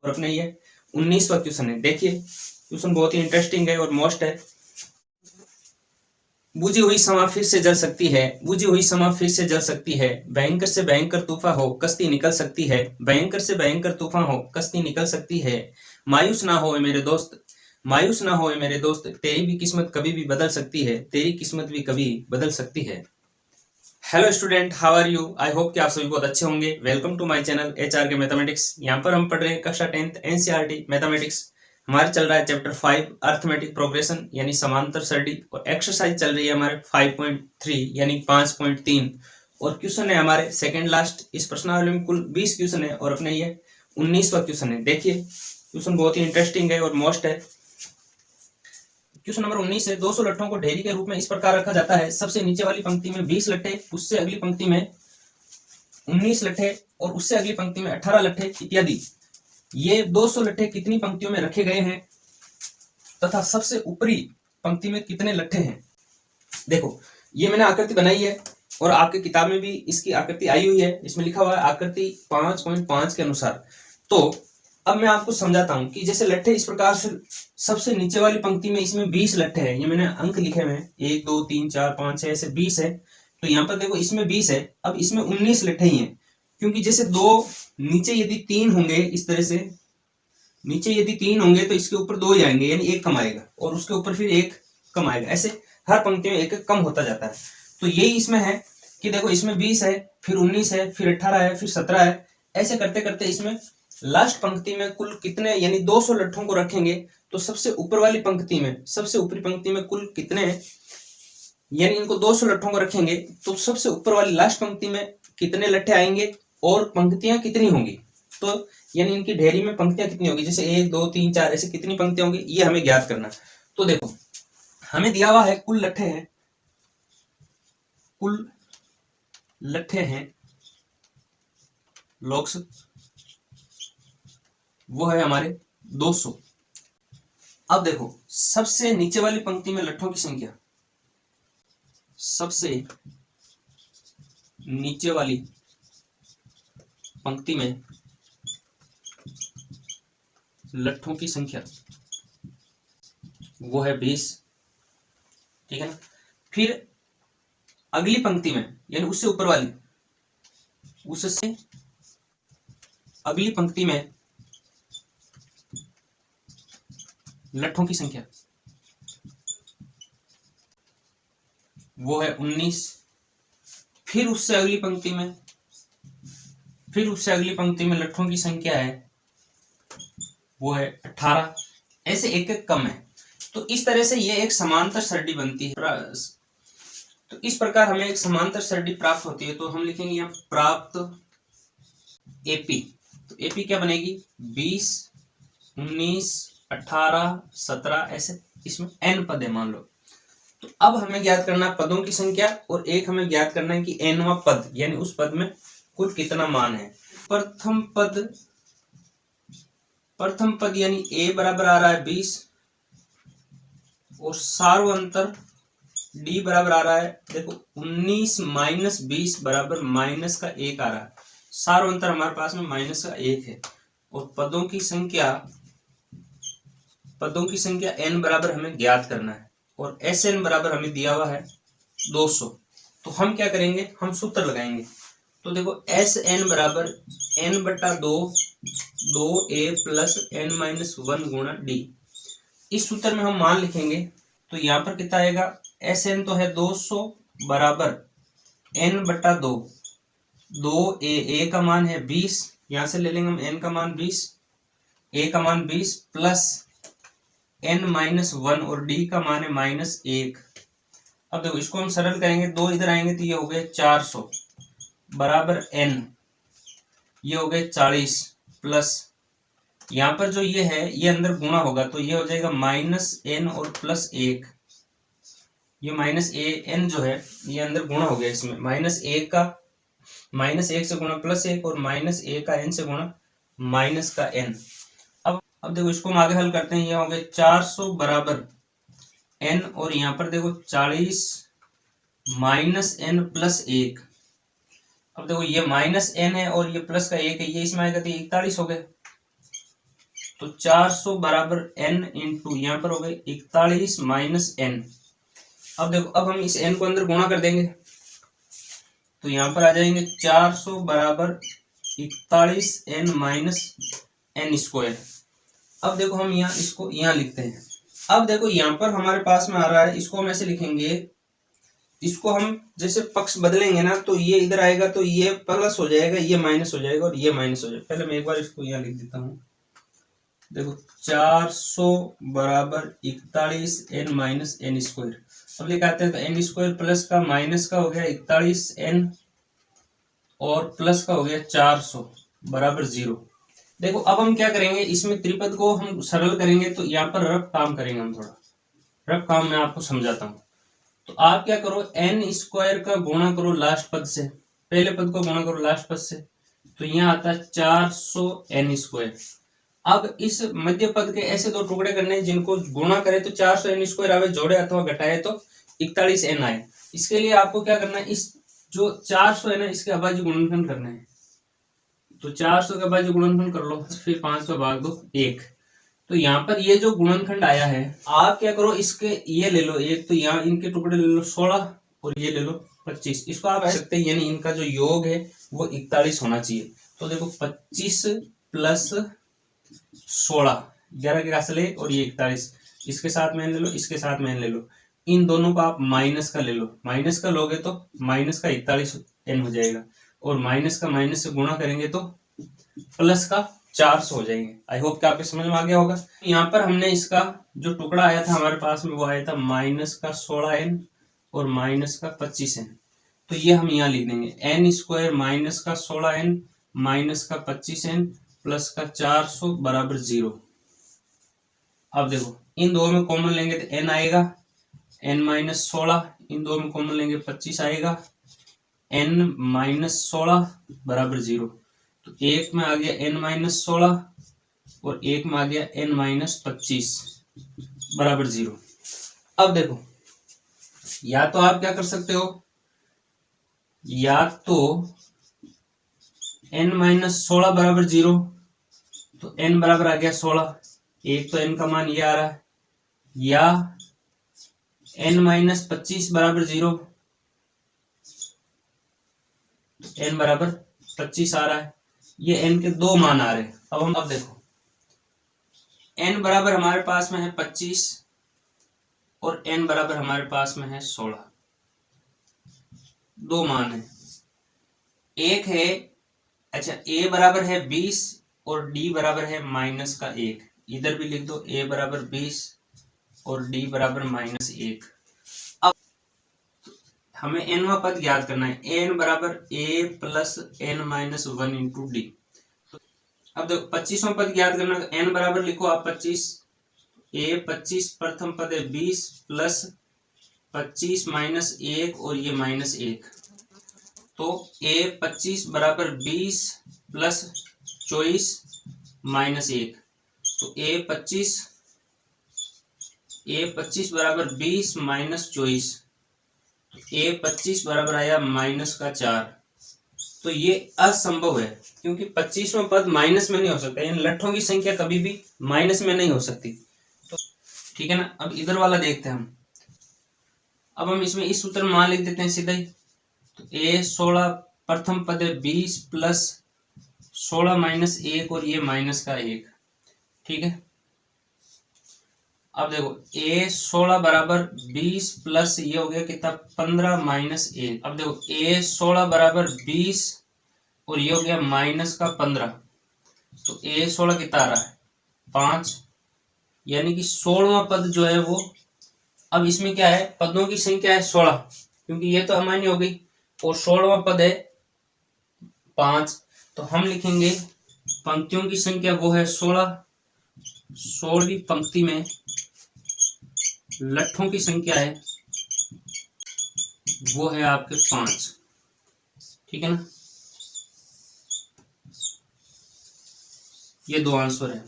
और अपने ये 19वां क्वेश्चन है। देखिए क्वेश्चन बहुत ही इंटरेस्टिंग है और मोस्ट है। बुझी हुई समा फिर से जल सकती है, बुझी हुई समा फिर से जल सकती है, भयंकर से भयंकर तूफान हो कश्ती निकल सकती है, भयंकर से भयंकर तूफान हो कश्ती निकल सकती है। मायूस ना हो मेरे दोस्त, मायूस ना हो मेरे दोस्त, तेरी भी किस्मत कभी भी बदल सकती है, तेरी किस्मत भी कभी बदल सकती है। Hello student, how are you? I hope कि आप सभी बहुत अच्छे होंगे। Welcome to my channel HR के मैथमेटिक्स। यहाँ पर हम पढ़ रहे हैं कक्षा 10th NCERT मैथमेटिक्स। हमारे चल रहा है चैप्टर 5 अर्थमेटिक प्रोग्रेशन यानी समांतर सरणी, और एक्सरसाइज चल रही है हमारे 5.3 यानी 5.3, और क्वेश्चन है हमारे सेकेंड लास्ट। इस प्रश्नावली में कुल 20 क्वेश्चन है और अपने ये 19वां क्वेश्चन है। देखिए क्वेश्चन बहुत ही इंटरेस्टिंग है और मोस्ट है। क्वेश्चन नंबर 19 है, 200 लट्ठों को ढेरी के रूप में इस प्रकार रखा जाता है। सबसे नीचे वाली पंक्ति में 20 लट्ठे, उससे अगली पंक्ति में 19 लट्ठे और उससे अगली पंक्ति में 18 लट्ठे इत्यादि। ये 200 लट्ठे कितनी पंक्तियों में रखे गए हैं तथा सबसे ऊपरी पंक्ति में कितने लट्ठे हैं। देखो ये मैंने आकृति बनाई है और आपके किताब में भी इसकी आकृति आई हुई है। इसमें लिखा हुआ है आकृति 5.5 के अनुसार। तो अब मैं आपको समझाता हूं कि जैसे लट्ठे इस प्रकार से, सबसे नीचे वाली पंक्ति में इसमें 20 लट्ठे हैं। ये मैंने अंक लिखे हुए हैं, 1 2 3 4 5 6 ऐसे 20 है। तो यहाँ पर देखो इसमें 20 है, अब इसमें 19 लट्ठे ही हैं, क्योंकि जैसे दो नीचे यदि 3 होंगे, इस तरह से नीचे यदि 3 होंगे तो इसके ऊपर 2 जाएंगे यानी 1 कम आएगा, और उसके ऊपर फिर 1 कम आएगा। ऐसे हर पंक्ति में 1 कम होता जाता है। तो यही इसमें है कि देखो इसमें 20 है, फिर 19 है, फिर 18 है, फिर 17 है। ऐसे करते करते इसमें लास्ट पंक्ति में कुल कितने यानी 200 लट्ठों को रखेंगे तो सबसे ऊपर वाली पंक्ति में, सबसे ऊपरी पंक्ति में कुल कितने यानी इनको 200 लट्ठों को रखेंगे तो सबसे ऊपर वाली लास्ट पंक्ति में कितने लट्ठे आएंगे और पंक्तियां कितनी होंगी। तो यानी इनकी ढेरी में पंक्तियां कितनी होगी, जैसे 1 2 3 4 ऐसे कितनी पंक्तियां होंगी, ये हमें ज्ञात करना। तो देखो हमें दिया हुआ है कुल लट्ठे हैं, कुल लट्ठे हैं लॉक्स, वो है हमारे 200। अब देखो सबसे नीचे वाली पंक्ति में लट्ठों की संख्या, सबसे नीचे वाली पंक्ति में लट्ठों की संख्या वो है 20, ठीक है ना। फिर अगली पंक्ति में यानी उससे ऊपर वाली, उससे अगली पंक्ति में लट्ठों की संख्या वो है 19। फिर उससे अगली पंक्ति में, फिर उससे अगली पंक्ति में लट्ठों की संख्या है वो है 18। ऐसे एक एक कम है। तो इस तरह से ये एक समांतर सरणी बनती है। तो इस प्रकार हमें एक समांतर सरणी प्राप्त होती है। तो हम लिखेंगे यहाँ प्राप्त AP। तो AP क्या बनेगी, 20 19 18 17 ऐसे, इसमें n पद है मान लो। तो अब हमें ज्ञात करना है पदों की संख्या, और एक हमें ज्ञात करना है कि nवां पद यानी उस पद में कुल कितना मान है। प्रथम पद यानी a बराबर आ रहा है 20, और सार्वंतर d बराबर आ रहा है देखो 19 माइनस 20 बराबर माइनस का 1 आ रहा है। सार्वंतर हमारे पास में माइनस का 1 है, और पदों की संख्या n बराबर हमें ज्ञात करना है, और Sn बराबर हमें दिया हुआ है 200। तो हम क्या करेंगे, हम सूत्र लगाएंगे। तो देखो Sn बराबर n बटा 2a प्लस n माइनस 1 गुणा d। इस सूत्र में हम मान लिखेंगे तो यहाँ पर कितना आएगा, Sn तो है 200 बराबर n बटा 2a का मान है 20, यहाँ से ले लेंगे हम n का मान 20, a का मान 20 प्लस n माइनस 1 और d का मान है माइनस 1। अब देखो इसको हम सरल करेंगे, 2 इधर आएंगे तो ये हो गए 400 बराबर n, ये हो गए 40 प्लस यहाँ पर जो ये है ये अंदर गुणा होगा तो ये हो जाएगा माइनस n और प्लस 1। ये माइनस n जो है ये अंदर गुणा हो गया, इसमें माइनस 1 से गुणा प्लस 1 और माइनस 1 का n से गुणा माइनस का n। अब देखो इसको हम आगे हल करते हैं। ये हो गए 400 बराबर n, और यहाँ पर देखो 40 माइनस n प्लस 1। अब देखो ये माइनस n है और ये प्लस का 1 है, ये इसमें आएगा तो 41 हो गए। तो 400 बराबर n इंटू यहाँ पर हो गए 41 माइनस n। अब देखो, अब हम इस n को अंदर गुणा कर देंगे तो यहाँ पर आ जाएंगे 400 बराबर 41n माइनस n स्क्वायर। अब देखो हम यहाँ इसको यहाँ लिखते हैं। अब देखो यहाँ पर हमारे पास में आ रहा है, इसको हम ऐसे लिखेंगे, इसको हम जैसे पक्ष बदलेंगे ना तो ये इधर आएगा तो ये प्लस हो जाएगा, ये माइनस हो जाएगा और ये माइनस हो जाएगा। पहले मैं एक बार इसको यहाँ लिख देता हूँ। देखो 400 बराबर 41n माइनस n स्क्वायर। अब लिखाते हैं तो n स्क्वायर प्लस का माइनस का हो गया 41n और प्लस का हो गया 400 बराबर 0। देखो अब हम क्या करेंगे, इसमें त्रिपद को हम सरल करेंगे तो यहाँ पर रफ काम करेंगे हम, थोड़ा रफ काम मैं आपको समझाता हूँ। तो आप क्या करो, n स्क्वायर का गुणा करो लास्ट पद से, पहले पद को गुणा करो लास्ट पद से, तो यहाँ आता है 400n स्क्वायर। अब इस मध्य पद के ऐसे दो टुकड़े करने जिनको गुणा करे तो 400n स्क्वायर आवे, जोड़े अथवा घटाए तो 41n आए। इसके लिए आपको क्या करना है, इस जो 400 है ना इसके अभाज्य गुणनफल करना है। तो 400 का अभाज्य गुणनफल कर लो, फिर 5 का भाग दो 1। तो यहाँ पर ये जो गुणनखंड आया है, आप क्या करो, इसके ये ले लो एक, तो यहाँ इनके टुकड़े ले लो 16 और ये ले लो 25। इसको आप ऐसे सकते हैं, यानी इनका जो योग है वो 41 होना चाहिए। तो देखो 25 प्लस 16, 11 के घात ले और ये 41, इसके साथ में ले लो, इसके साथ में ले लो, इन दोनों को आप माइनस का ले लो, माइनस का लोगे तो माइनस का 41n हो जाएगा और माइनस का माइनस से गुणा करेंगे तो प्लस का 400 हो जाएंगे। आई होप कि आपके समझ में आ गया होगा। यहाँ पर हमने इसका जो टुकड़ा आया था हमारे पास में वो आया था माइनस का 16n और माइनस का 25n। तो ये हम यहाँ लिख देंगे n स्क्वायर माइनस का 16n माइनस का 25n प्लस का 400 बराबर 0। अब देखो इन दो में कॉमन लेंगे तो n आएगा, n माइनस 16, इन दो में कॉमन लेंगे 25 आएगा, n माइनस 16 बराबर 0। तो एक में आ गया n माइनस 16 और एक में आ गया n माइनस 25 बराबर 0। अब देखो, या तो आप क्या कर सकते हो, या तो n माइनस 16 बराबर 0, तो n बराबर आ गया 16, एक तो n का मान ये आ रहा है, या n माइनस 25 बराबर 0, n बराबर 25 आ रहा है। ये n के दो मान आ रहे हैं। अब देखो n बराबर हमारे पास में है 25 और n बराबर हमारे पास में है 16, दो मान है। एक है, अच्छा a बराबर है 20 और d बराबर है माइनस का 1, इधर भी लिख दो a बराबर 20 और d बराबर माइनस 1। अब हमें nवां पद याद करना है, n बराबर a plus n minus 1 into D. अब देखो 25वां पद याद करना, तो n बराबर लिखो आप 25, a 25 प्रथम पद है 20 प्लस 25 माइनस 1 और ये माइनस 1, तो a 25 बराबर 20 प्लस 24 माइनस 1, तो a 25 बराबर 20 माइनस 24, a 25 बराबर आया माइनस का 4। तो ये असंभव है क्योंकि 25वां पद माइनस में नहीं हो सकता, इन लट्ठों की संख्या कभी भी माइनस में नहीं हो सकती। तो ठीक है ना। अब इधर वाला देखते हैं हम। अब हम इसमें इस सूत्र में मान लिख देते हैं सीधा ही। तो a 16 प्रथम पद है 20 प्लस 16 माइनस 1 और ये माइनस का 1, ठीक है। अब देखो a 16 बराबर 20 प्लस ये हो गया कितना 15 माइनस 1। अब देखो a 16 बराबर 20 और ये हो गया माइनस का 15, तो a 16 कितना आ रहा है 5, यानी कि 16वां पद जो है वो, अब इसमें क्या है पदों की संख्या है 16 क्योंकि ये तो अमान्य हो गई और 16वां पद है 5, तो हम लिखेंगे पंक्तियों की संख्या वो है 16, 16वीं पंक्ति में लट्ठों की संख्या है वो है आपके 5, ठीक है ना। ये दो आंसर है,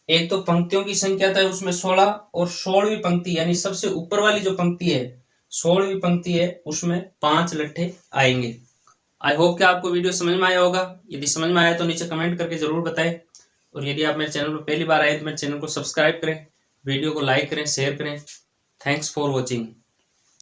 एक तो पंक्तियों की संख्या था उसमें 16 और 16वीं पंक्ति यानी सबसे ऊपर वाली जो पंक्ति है 16वीं पंक्ति है उसमें 5 लट्ठे आएंगे। आई होप कि आपको वीडियो समझ में आया होगा। यदि समझ में आया तो नीचे कमेंट करके जरूर बताएं और यदि आप मेरे चैनल पर पहली बार आए तो मेरे चैनल को सब्सक्राइब करें, वीडियो को लाइक करें, शेयर करें। Thanks for watching.